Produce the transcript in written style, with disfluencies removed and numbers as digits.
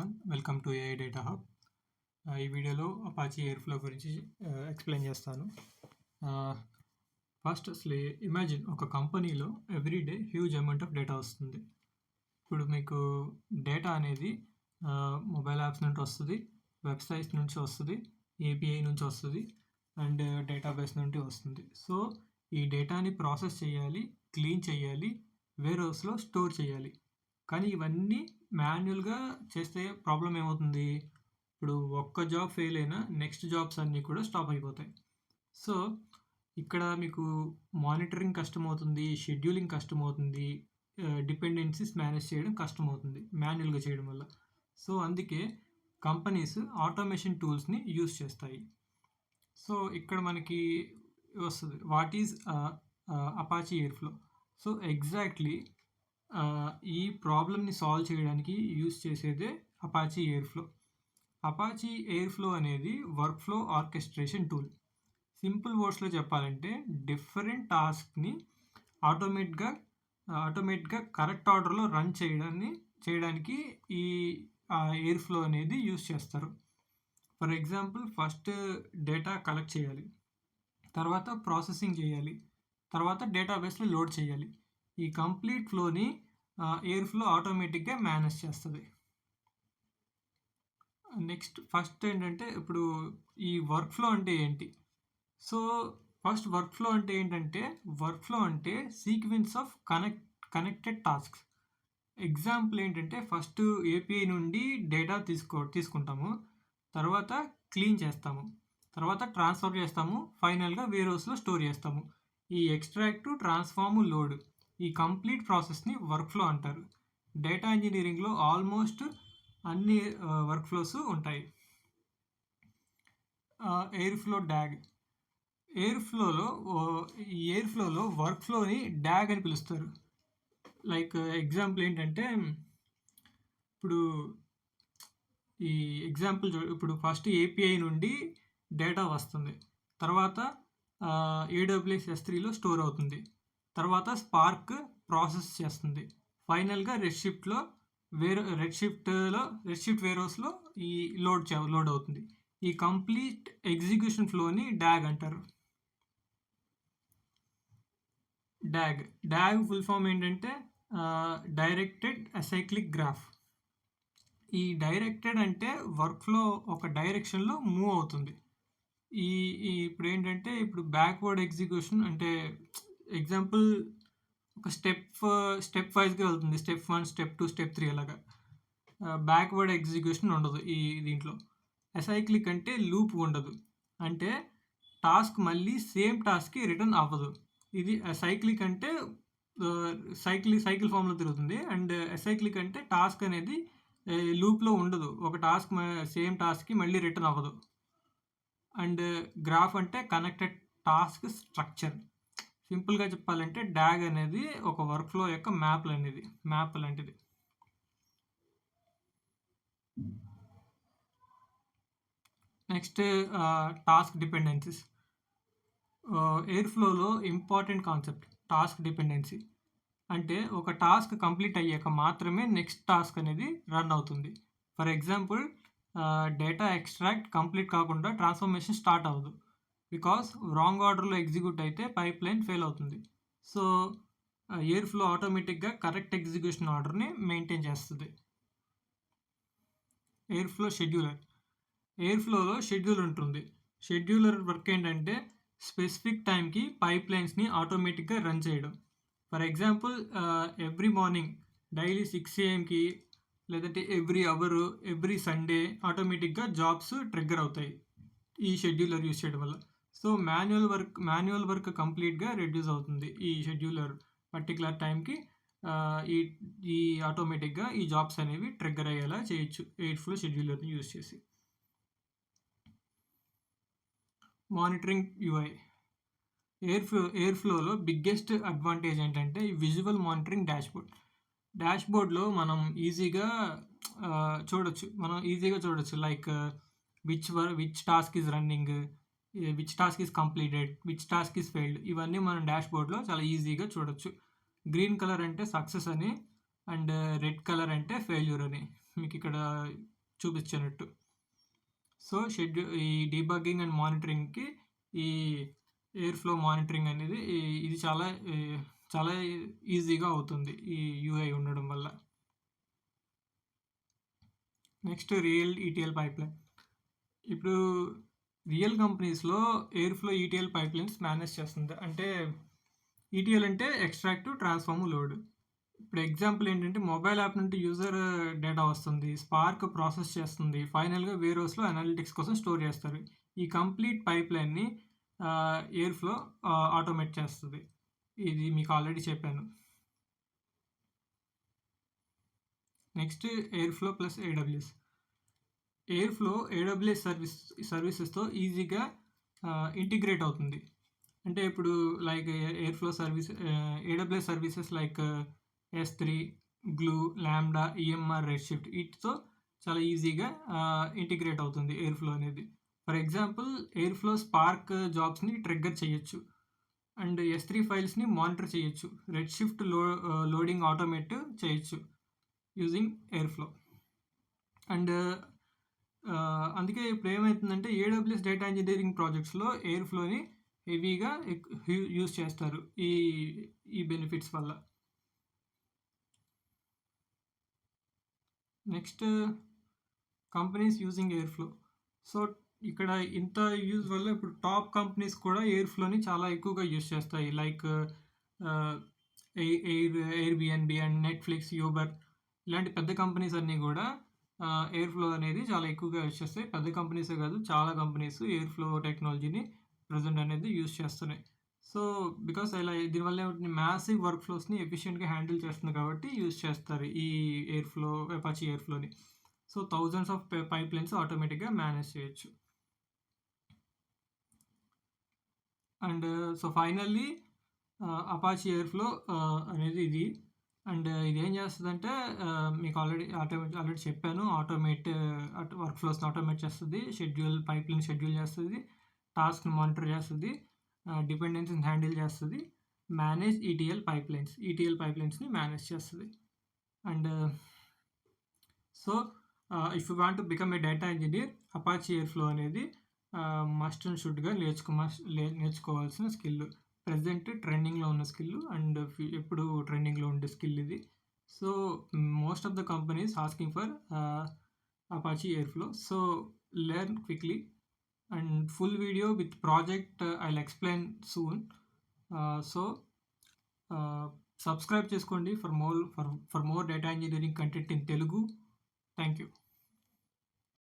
Everyone, welcome to AI data hub. ఈ వీడియోలో Apache Airflow గురించి ఎక్స్ప్లెయిన్ చేస్తాను. ఫస్ట్ అసలు ఇమాజిన్ ఒక కంపెనీలో everyday huge amount of data వస్తుంది. ఇప్పుడు మీకు డేటా అనేది మొబైల్ యాప్స్ నుండి వస్తుంది, వెబ్సైట్స్ నుంచి వస్తుంది, ఏపీఐ నుంచి వస్తుంది అండ్ డేటాబేస్ నుండి వస్తుంది. సో ఈ డేటాని ప్రాసెస్ చేయాలి, క్లీన్ చేయాలి, వేర్ హౌస్లో స్టోర్ చేయాలి. కానీ ఇవన్నీ మాన్యువల్గా చేస్తే ప్రాబ్లం ఏమవుతుంది? ఇప్పుడు ఒక్క జాబ్ ఫెయిల్ అయినా నెక్స్ట్ జాబ్స్ అన్నీ కూడా స్టాప్ అయిపోతాయి. సో ఇక్కడ మీకు మానిటరింగ్ కష్టమవుతుంది, షెడ్యూలింగ్ కష్టమవుతుంది, డిపెండెన్సీస్ మేనేజ్ చేయడం కష్టమవుతుంది మాన్యువల్గా చేయడం వల్ల. సో అందుకే కంపెనీస్ ఆటోమేషన్ టూల్స్ని యూస్ చేస్తాయి. సో ఇక్కడ మనకి వస్తుంది what is Apache Airflow. So exactly ఈ ప్రాబ్లమ్ని సాల్వ్ చేయడానికి యూస్ చేసేదే అపాచీ ఎయిర్ఫ్లో. అపాచీ ఎయిర్ఫ్లో అనేది workflow orchestration tool. Simple వర్డ్స్లో చెప్పాలంటే డిఫరెంట్ టాస్క్ని ఆటోమేటిక్గా కరెక్ట్ ఆర్డర్లో రన్ చేయడానికి ఈ ఎయిర్ఫ్లో అనేది యూస్ చేస్తారు. For example first data collect చేయాలి, తర్వాత ప్రాసెసింగ్ చేయాలి, తర్వాత డేటాబేస్లో లోడ్ చేయాలి. ఈ కంప్లీట్ ఫ్లోని ఎయిర్ఫ్లో ఆటోమేటిక్గా మేనేజ్ చేస్తుంది. నెక్స్ట్ ఫస్ట్ ఏంటంటే ఇప్పుడు ఈ వర్క్ ఫ్లో అంటే ఏంటి? సో ఫస్ట్ వర్క్ ఫ్లో అంటే ఏంటంటే, వర్క్ ఫ్లో అంటే sequence of connected tasks. Example ఏంటంటే ఫస్ట్ ఏపీఐ నుండి డేటా తీసుకుంటాము, తర్వాత క్లీన్ చేస్తాము, తర్వాత ట్రాన్స్ఫర్ చేస్తాము, ఫైనల్గా వేర్ హౌస్లో స్టోర్ చేస్తాము. ఈ ఎక్స్ట్రాక్ట్, ట్రాన్స్ఫార్మ్, లోడ్, ఈ కంప్లీట్ ప్రాసెస్ని వర్క్ ఫ్లో అంటారు. డేటా ఇంజనీరింగ్లో ఆల్మోస్ట్ అన్ని వర్క్ ఫ్లోస్ ఉంటాయి. ఎయిర్ఫ్లో డ్యాగ్. ఎయిర్ఫ్లోలో వర్క్ ఫ్లోని డ్యాగ్ అని పిలుస్తారు. లైక్ ఎగ్జాంపుల్ ఏంటంటే ఇప్పుడు ఈ ఎగ్జాంపుల్ ఇప్పుడు ఫస్ట్ ఏపీఐ నుండి డేటా వస్తుంది, తర్వాత AWS S3లో స్టోర్ అవుతుంది, తర్వాత స్పార్క్ ప్రాసెస్ చేస్తుంది, ఫైనల్గా రెడ్షిఫ్ట్ వేర్ హౌస్లో ఈ లోడ్ అవుతుంది. ఈ కంప్లీట్ ఎగ్జిక్యూషన్ ఫ్లోని డ్యాగ్ అంటారు. డ్యాగ్ ఫుల్ ఫామ్ ఏంటంటే డైరెక్టెడ్ అసైక్లిక్ గ్రాఫ్. ఈ డైరెక్టెడ్ అంటే వర్క్ ఫ్లో ఒక డైరెక్షన్లో మూవ్ అవుతుంది. ఇప్పుడు ఏంటంటే ఇప్పుడు బ్యాక్వర్డ్ ఎగ్జిక్యూషన్ అంటే ఎగ్జాంపుల్ ఒక స్టెప్ వైజ్గా వెళ్తుంది, స్టెప్ 1, స్టెప్ 2, స్టెప్ 3 అలాగా. బ్యాక్వర్డ్ ఎగ్జిక్యూషన్ ఉండదు ఈ దీంట్లో. అసైక్లిక్ అంటే లూప్ ఉండదు, అంటే టాస్క్ మళ్ళీ సేమ్ టాస్క్కి రిటర్న్ అవ్వదు. ఇది అసైక్లిక్ అంటే సైకిల్ ఫామ్లో తిరుగుతుంది, అండ్ అసైక్లిక్ అంటే టాస్క్ అనేది లూప్లో ఉండదు, ఒక టాస్క్ సేమ్ టాస్క్కి మళ్ళీ రిటర్న్ అవ్వదు. అండ్ గ్రాఫ్ అంటే కనెక్టెడ్ టాస్క్ స్ట్రక్చర్. సింపుల్గా చెప్పాలంటే డ్యాగ్ అనేది ఒక వర్క్ ఫ్లో యొక్క మ్యాప్ లాంటిది. Next task dependencies. ఎయిర్ఫ్లోలో ఇంపార్టెంట్ కాన్సెప్ట్ టాస్క్ డిపెండెన్సీ. అంటే ఒక టాస్క్ కంప్లీట్ అయ్యాక మాత్రమే నెక్స్ట్ టాస్క్ అనేది రన్ అవుతుంది. For example data extract complete కాకుండా ట్రాన్స్ఫర్మేషన్ స్టార్ట్ అవ్వదు, బికాస్ రాంగ్ ఆర్డర్లో ఎగ్జిక్యూట్ అయితే పైప్ లైన్ ఫెయిల్ అవుతుంది. సో ఎయిర్ఫ్లో ఆటోమేటిక్గా కరెక్ట్ ఎగ్జిక్యూషన్ ఆర్డర్ని మెయింటైన్ చేస్తుంది. Airflow scheduler. ఎయిర్ఫ్లోలో షెడ్యూలర్ ఉంటుంది. షెడ్యూలర్ వర్క్ ఏంటంటే స్పెసిఫిక్ టైంకి పైప్ లైన్స్ని ఆటోమేటిక్గా రన్ చేయడం. For example every morning daily 6 AM లేదంటే ఎవ్రీ అవర్, ఎవ్రీ సండే ఆటోమేటిక్గా జాబ్స్ ట్రిగ్గర్ అవుతాయి ఈ షెడ్యూలర్ యూజ్ చేయడం వల్ల. సో మాన్యువల్ వర్క్ కంప్లీట్గా రెడ్యూస్ అవుతుంది ఈ షెడ్యూలర్ పర్టికులర్ టైంకి. ఈ ఆటోమేటిక్గా ఈ జాబ్స్ అనేవి ట్రిగ్గర్ అయ్యేలా చేయొచ్చు ఎయిర్ఫ్లో షెడ్యూలర్ని యూజ్ చేసి. Monitoring UI. ఎయిర్ఫ్లోలో బిగ్గెస్ట్ అడ్వాంటేజ్ ఏంటంటే ఈ విజువల్ మానిటరింగ్ డాష్బోర్డ్లో మనం ఈజీగా చూడొచ్చు like which task is running, which task is completed, which task is failed. ఇవన్నీ మనం డాష్బోర్డ్లో చాలా ఈజీగా చూడొచ్చు. గ్రీన్ కలర్ అంటే సక్సెస్ అని, అండ్ రెడ్ కలర్ అంటే ఫెయిల్యూర్ అని. మీకు ఇక్కడ చూపించినట్టు. సో ఈ డీబగ్గింగ్ అండ్ మానిటరింగ్కి ఈ ఎయిర్ ఫ్లో మానిటరింగ్ అనేది ఇది చాలా ఈజీగా అవుతుంది ఈ యూఐ ఉండడం వల్ల. Next real ETL pipeline. ఇప్పుడు రియల్ కంపెనీస్లో Airflow ETL pipelines manage చేస్తుంది. అంటే ఈటీఎల్ అంటే ఎక్స్ట్రాక్ట్, ట్రాన్స్ఫార్మ్, లోడ్. ఇప్పుడు ఎగ్జాంపుల్ ఏంటంటే మొబైల్ యాప్ నుండి యూజర్ డేటా వస్తుంది, స్పార్క్ ప్రాసెస్ చేస్తుంది, ఫైనల్గా వేరోస్లో అనాలిటిక్స్ కోసం స్టోర్ చేస్తారు. ఈ కంప్లీట్ పైప్లైన్ని ఎయిర్ ఫ్లో ఆటోమేట్ చేస్తుంది. ఇది మీకు ఆల్రెడీ చెప్పాను. Next Airflow plus AWS. Airflow AWS సర్వీసెస్తో ఈజీగా ఇంటిగ్రేట్ అవుతుంది. అంటే ఇప్పుడు like Airflow service, AWS services like S3, glue, Lambda, EMR, Redshift వీటితో చాలా ఈజీగా ఇంటిగ్రేట్ అవుతుంది ఎయిర్ ఫ్లో అనేది. For example Airflow Spark జాబ్స్ని ట్రిగ్గర్ చేయొచ్చు అండ్ S3 ఫైల్స్ని మానిటర్ చేయొచ్చు. రెడ్ షిఫ్ట్ లోడింగ్ ఆటోమేట్ చేయొచ్చు యూజింగ్ ఎయిర్ ఫ్లో. అండ్ అందుకే ఇప్పుడు ఏమవుతుందంటే ఏడబ్ల్యూఎస్ డేటా ఇంజనీరింగ్ ప్రాజెక్ట్స్లో ఎయిర్ ఫ్లోని హెవీగా యూజ్ చేస్తారు ఈ బెనిఫిట్స్ వల్ల. Next companies using Airflow. So ఇక్కడ ఇంత యూజ్ వల్ల ఇప్పుడు టాప్ కంపెనీస్ కూడా ఎయిర్ ఫ్లోని చాలా ఎక్కువగా యూజ్ చేస్తాయి. Like Airbnb and Netflix, Uber ఇలాంటి పెద్ద కంపెనీస్ అన్నీ కూడా ఎయిర్ ఫ్లో అనేది చాలా ఎక్కువగా యూజ్ చేస్తాయి. పెద్ద కంపెనీసే కాదు, చాలా కంపెనీస్ ఎయిర్ ఫ్లో టెక్నాలజీని ప్రజెంట్ అనేది యూజ్ చేస్తున్నాయి. సో బికాస్ దీనివల్ల మ్యాసివ్ వర్క్ ఫ్లోస్ని ఎఫిషియెంట్గా హ్యాండిల్ చేస్తుంది కాబట్టి యూజ్ చేస్తారు ఈ ఎయిర్ ఫ్లో, అపాచీ ఎయిర్ ఫ్లోని. So thousands of pipelines ఆటోమేటిక్గా మేనేజ్ చేయొచ్చు. And so finally Apache Airflow అనేది ఇది. అండ్ ఇది ఏం చేస్తుందంటే మీకు ఆల్రెడీ చెప్పాను, వర్క్ ఫ్లోస్ని ఆటోమేట్ చేస్తుంది, పైప్ లైన్ షెడ్యూల్ చేస్తుంది, టాస్క్ని మానిటర్ చేస్తుంది, డిపెండెన్సీని హ్యాండిల్ చేస్తుంది, మేనేజ్ ఈటీఎల్ పైప్లైన్స్ని మేనేజ్ చేస్తుంది. And so if you want to become a data engineer, Apache Airflow అనేది మస్ట్ అండ్ షుడ్గా నేర్చుకోవాల్సిన స్కిల్. ప్రజెంట్ ట్రెండింగ్లో ఉన్న స్కిల్ అండ్ ఎప్పుడు ట్రెండింగ్లో ఉండే స్కిల్ ఇది. So most of the companies asking for Apache Airflow. So learn quickly and full video with project I'll explain soon. So subscribe cheskondi for more data engineering content in Telugu. Thank you.